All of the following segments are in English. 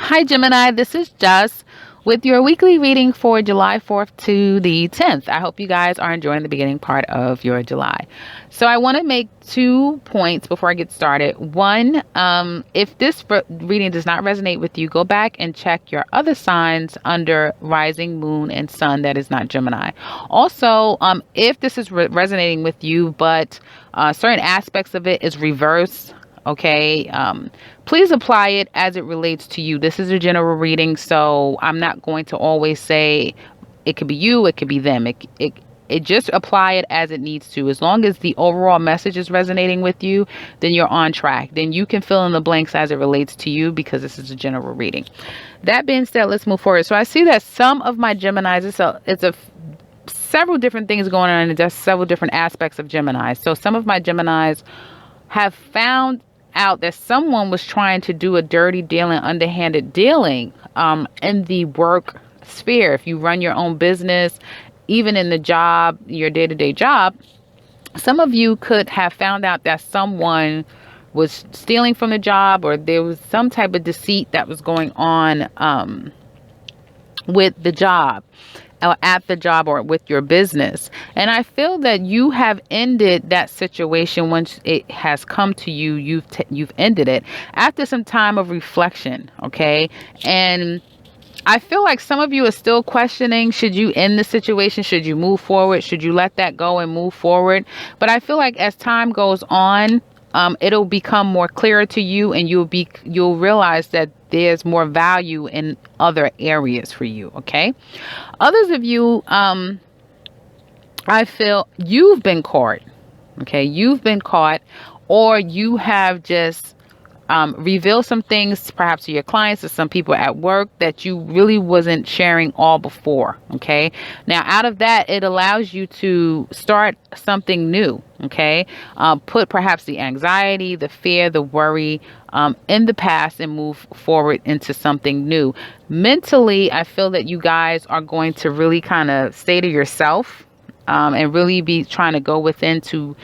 Hi, Gemini. This is Jess with your weekly reading for July 4th to the 10th. I hope you guys are enjoying the beginning part of your July. So, I want to make 2 points before I get started. One, if this reading does not resonate with you, go back and check your other signs under rising, moon, and sun that is not Gemini. Also, if this is resonating with you, but certain aspects of it is reverse, okay, please apply it as it relates to you. This is a general reading, so I'm not going to always say it could be you, it could be them. It just apply it as it needs to. As long as the overall message is resonating with you, then you're on track. Then you can fill in the blanks as it relates to you, because this is a general reading. That being said, let's move forward. So I see that some of my Geminis, it's a several different things going on, and there's several different aspects of Gemini. So some of my Geminis have found out that someone was trying to do a dirty dealing, underhanded dealing in the work sphere. If you run your own business, even in the job, your day-to-day job, some of you could have found out that someone was stealing from the job, or there was some type of deceit that was going on with the job, or at the job, or with your business. And I feel that you have ended that situation. Once it has come to you, you've ended it after some time of reflection. Okay. And I feel like some of you are still questioning, should you end the situation? Should you move forward? Should you let that go and move forward? But I feel like as time goes on, it'll become more clearer to you, and you'll realize that there's more value in other areas for you. Okay. Others of you, I feel you've been caught. Okay. You've been caught, or you have just reveal some things, perhaps to your clients or some people at work, that you really wasn't sharing all before. Okay. Now, out of that, it allows you to start something new. Okay. Put perhaps the anxiety, the fear, the worry in the past, and move forward into something new. Mentally, I feel that you guys are going to really kind of stay to yourself and really be trying to go within to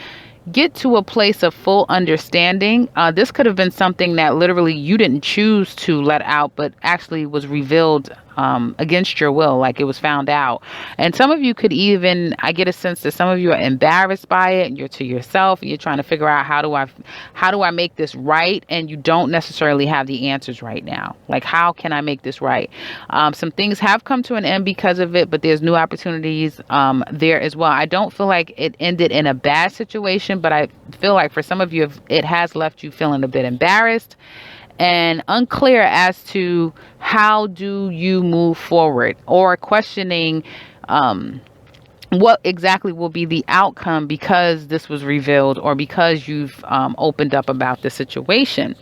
get to a place of full understanding. This could have been something that literally you didn't choose to let out, but actually was revealed against your will, like it was found out. And some of you could even, I get a sense that some of you are embarrassed by it, and you're to yourself, and you're trying to figure out, how do I make this right? And you don't necessarily have the answers right now. Like, how can I make this right? Some things have come to an end because of it, but there's new opportunities there as well. I don't feel like it ended in a bad situation, but I feel like for some of you, it has left you feeling a bit embarrassed and unclear as to how do you move forward, or questioning what exactly will be the outcome because this was revealed, or because you've opened up about the situation.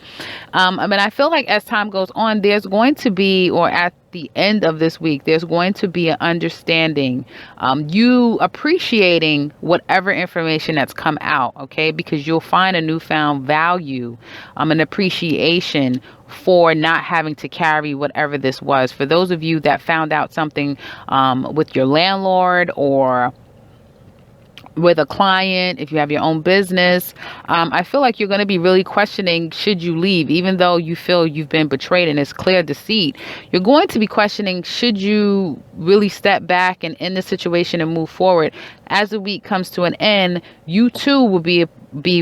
I feel like as time goes on, there's going to be, or at the end of this week, there's going to be an understanding, you appreciating whatever information that's come out, okay? Because you'll find a newfound value, an appreciation for not having to carry whatever this was. For those of you that found out something with your landlord, or with a client, if you have your own business, I feel like you're going to be really questioning, should you leave? Even though you feel you've been betrayed and it's clear deceit, you're going to be questioning, should you really step back and end the situation and move forward? As the week comes to an end, you too will be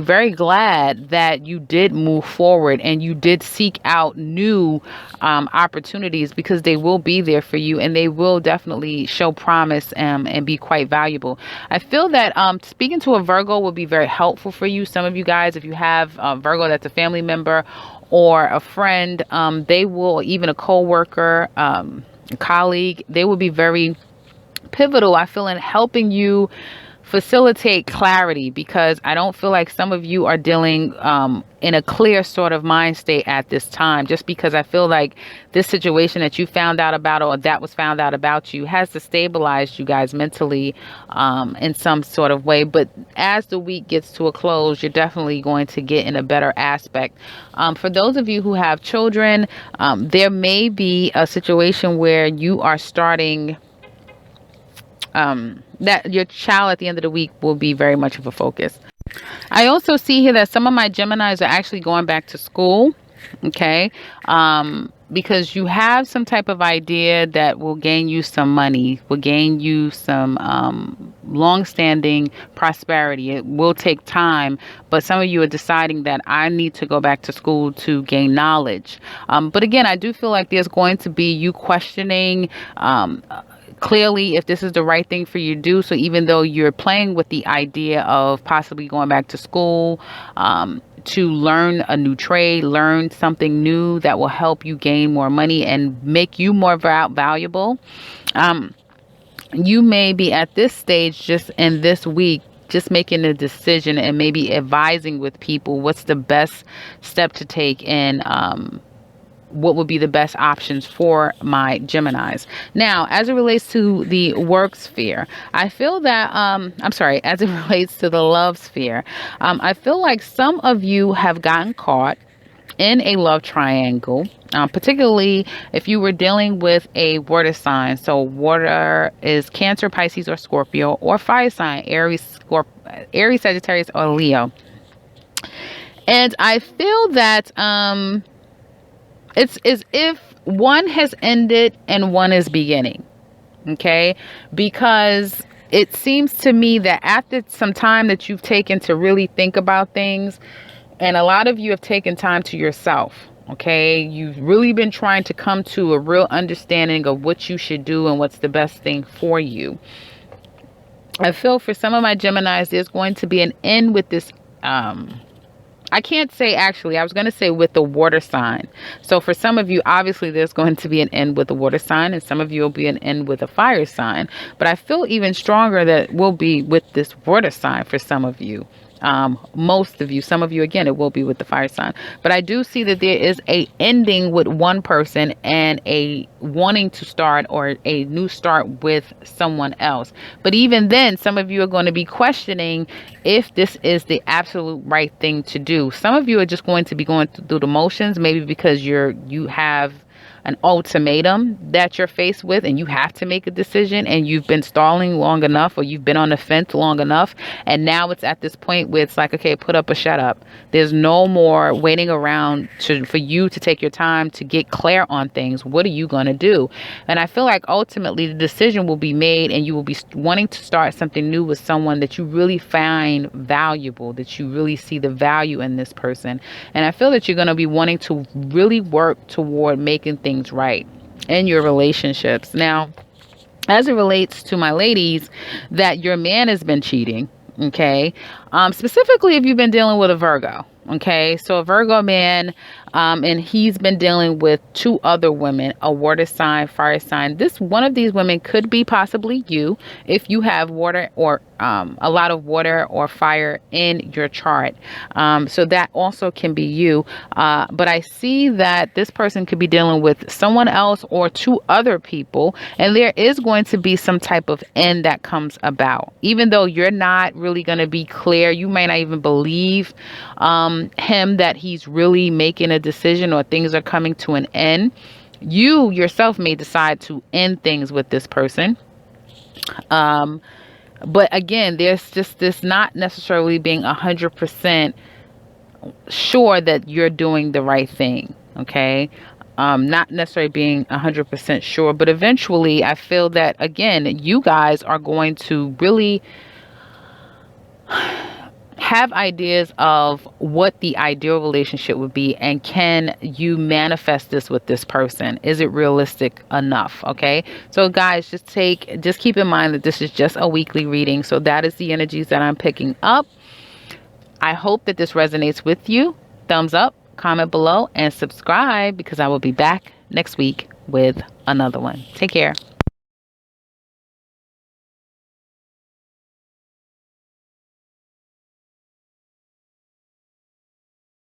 very glad that you did move forward and you did seek out new opportunities, because they will be there for you, and they will definitely show promise and be quite valuable. I feel that speaking to a Virgo will be very helpful for you. Some of you guys, if you have a Virgo that's a family member or a friend, they will, even a co-worker, a colleague, they will be very pivotal, I feel, in helping you facilitate clarity, because I don't feel like some of you are dealing in a clear sort of mind state at this time, just because I feel like this situation that you found out about, or that was found out about you, has to stabilize you guys mentally in some sort of way. But as the week gets to a close, you're definitely going to get in a better aspect. For those of you who have children, there may be a situation where you are starting that your child at the end of the week will be very much of a focus. I also see here that some of my Geminis are actually going back to school. Okay. Because you have some type of idea that will gain you some money, will gain you some long-standing prosperity. It will take time, but some of you are deciding that I need to go back to school to gain knowledge. But again, I do feel like there's going to be you questioning clearly if this is the right thing for you to do. So even though you're playing with the idea of possibly going back to school, to learn a new trade, learn something new that will help you gain more money and make you more valuable. You may be at this stage just in this week, just making a decision and maybe advising with people what's the best step to take in what would be the best options for my Geminis. Now, as it relates to the work sphere, I feel that, as it relates to the love sphere, I feel like some of you have gotten caught in a love triangle, particularly if you were dealing with a water sign. So water is Cancer, Pisces, or Scorpio, or fire sign, Aries, Sagittarius, or Leo. And I feel that, it's as if one has ended and one is beginning. Okay. Because it seems to me that after some time that you've taken to really think about things, and a lot of you have taken time to yourself. Okay. You've really been trying to come to a real understanding of what you should do and what's the best thing for you. I feel for some of my Geminis, there's going to be an end with this, I can't say actually, I was going to say with the water sign. So for some of you, obviously there's going to be an end with the water sign, and some of you will be an end with a fire sign. But I feel even stronger that will be with this water sign for some of you. Most of you, some of you, again, it will be with the fire sign. But I do see that there is a ending with one person and a wanting to start or a new start with someone else. But even then, some of you are going to be questioning if this is the absolute right thing to do. Some of you are just going to be going through the motions, maybe because you have an ultimatum that you're faced with and you have to make a decision, and you've been stalling long enough, or you've been on the fence long enough, and now it's at this point where it's like, okay, put up or shut up. There's no more waiting around for you to take your time to get clear on things. What are you going to do? And I feel like ultimately the decision will be made, and you will be wanting to start something new with someone that you really find valuable, that you really see the value in this person. And I feel that you're going to be wanting to really work toward making things right in your relationships. Now, as it relates to my ladies, that your man has been cheating, okay? Specifically if you've been dealing with a Virgo, okay? So a Virgo man, and he's been dealing with two other women, a water sign, fire sign. One of these women could be possibly you if you have water or a lot of water or fire in your chart. So that also can be you. But I see that this person could be dealing with someone else or two other people, and there is going to be some type of end that comes about. Even though you're not really going to be clear, you may not even believe him that he's really making a decision or things are coming to an end. You yourself may decide to end things with this person. But again, there's just this not necessarily being 100% sure that you're doing the right thing. Okay. Not necessarily being 100% sure, but eventually I feel that, again, you guys are going to really have ideas of what the ideal relationship would be, and can you manifest this with this person? Is it realistic enough? Okay, so guys, just keep in mind that this is just a weekly reading, so that is the energies that I'm picking up. I hope that this resonates with you. Thumbs up, comment below, and subscribe, because I will be back next week with another one. Take care.